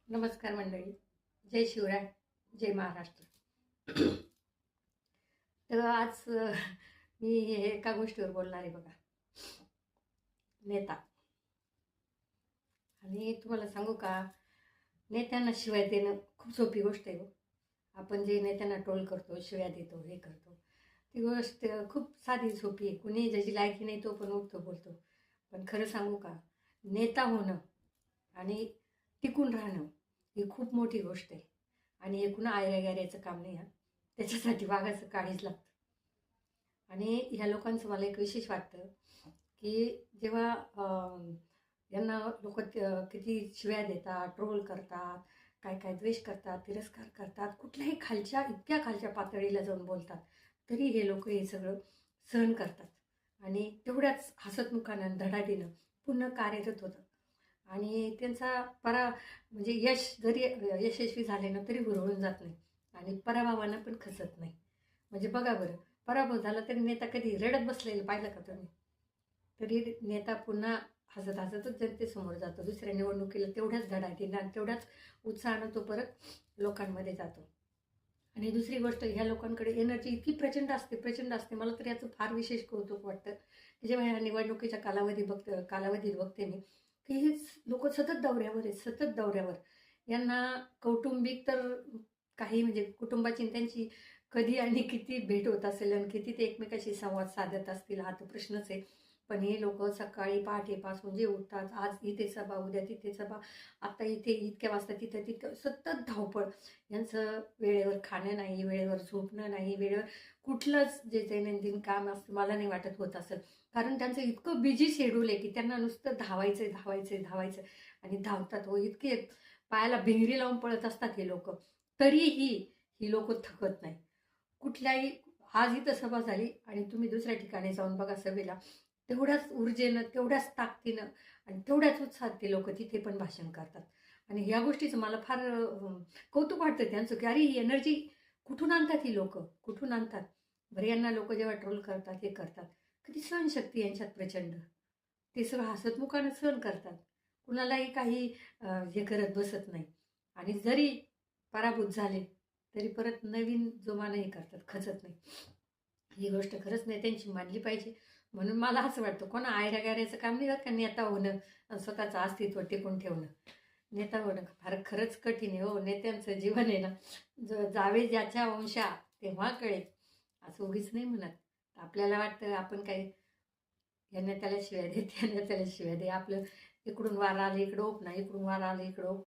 नमस्कार मंडळी. जय शिवराय, जय महाराष्ट्र. तर आज मी एका गोष्टीवर बोलणार आहे बघा. नेता. आणि तुम्हाला सांगू का, नेत्यांना शिवाय देणं खूप सोपी गोष्ट आहे हो. आपण जे नेत्यांना ट्रोल करतो, शिव्या देतो, हे करतो, ती गोष्ट खूप साधी सोपी आहे. कुणी ज्याची लायकी नाही तो पण उठतो बोलतो. पण खरं सांगू का, नेता होणं आणि टिकून राहणं ही खूप मोठी गोष्ट आहे. आणि हे कुणा आयऱ्या काम नाही हां. त्याच्यासाठी वाघाचं काळीज लागतं. आणि ह्या लोकांचं मला एक विशेष वाटतं, की जेव्हा यांना लोक किती शिव्या देतात, ट्रोल करतात, काय काय द्वेष करतात, तिरस्कार करतात, कुठल्याही खालच्या इतक्या खालच्या पातळीला जाऊन बोलतात, तरी हे लोक हे सगळं सहन करतात आणि तेवढ्याच हसतमुखानं धडाडीनं पुन्हा कार्यरत होतात. आणि त्यांचा म्हणजे यश जरी यशस्वी झाले ना तरी हुरळून जात नाही आणि पराभवानं पण खचत नाही. म्हणजे बघा बरं, पराभव झाला तरी नेता कधी रडत बसलेलं पाहिलं का तुम्ही? तरी नेता पुन्हा हसत हसतच जनतेसमोर जातो. दुसऱ्या निवडणुकीला तेवढ्याच धडाडीनं आणि तेवढ्याच उत्साहानं तो परत लोकांमध्ये जातो. आणि दुसरी गोष्ट, ह्या लोकांकडे एनर्जी इतकी प्रचंड असते. मला तर याचं फार विशेष कौतुक वाटतं, की जेव्हा ह्या निवडणुकीच्या कालावधीत बघते मी, की हे लोक सतत दौऱ्यावर आहेत, सतत दौऱ्यावर. यांना कौटुंबिक तर काही म्हणजे कुटुंबाची आणि त्यांची कधी आणि किती भेट होत असेल आणि किती ते एकमेकाशी संवाद साधत असतील हा तर प्रश्नच आहे. पण हे लोक सकाळी पहाटेपासून जे उठतात, आज इथे सभा, उद्या तिथे सभा, आता इथे इतक्या वाजता तिथं तितकं सतत धावपळ. यांचं वेळेवर खाणं नाही, वेळेवर झोपणं नाही, वेळेवर कुठलंच जे दैनंदिन काम असतं मला नाही वाटत होत असेल. कारण त्यांचं इतकं बिझी शेड्यूल आहे, की त्यांना नुसतं धावायचंय, धावायचंय, धावायचं आणि धावतात हो. इतके पायाला भिंगरी लावून पळत असतात हे लोक. तरीही ही लोक थकत नाही. कुठल्याही आज इथं सभा झाली आणि तुम्ही दुसऱ्या ठिकाणी जाऊन बघा सभेला, तेवढ्याच ऊर्जेनं, तेवढ्याच ताकदीनं आणि तेवढ्याच उत्साहात ते लोक तिथे पण भाषण करतात. आणि ह्या गोष्टीचं मला फार कौतुक वाटतं त्यांचं, की अरे ही एनर्जी कुठून आणतात ही लोक, कुठून आणतात? बरं, यांना लोक जेव्हा ट्रोल करतात, हे करतात, किती सहनशक्ती यांच्यात प्रचंड. ते सगळं हसतमुखानं सहन करतात. कुणालाही काही हे करत बसत नाही. आणि जरी पराभूत झाले तरी परत नवीन जोमानं हे करतात, खचत नाही. ही गोष्ट खरंच नेत्यांची मानली पाहिजे. म्हणून मला असं वाटतं, कोणा आयऱ्या-गॅऱ्याचं काम नाही करत का नेता होणं आणि स्वतःचं अस्तित्व टिकून ठेवणं. नेता होणं फार खरंच कठीण आहे हो. नेत्यांचं जीवन आहे ना, जावे ज्याच्या वंशा तेव्हा कळेल, असं उगीच नाही म्हणत. आपल्याला वाटतं आपण काय यांना त्याला शिव्या दे, त्यांना त्याला शिव्या दे. आपलं इकडून वारा आलं इकडं ओप ना, इकडून वारा आलं इकडं ओप.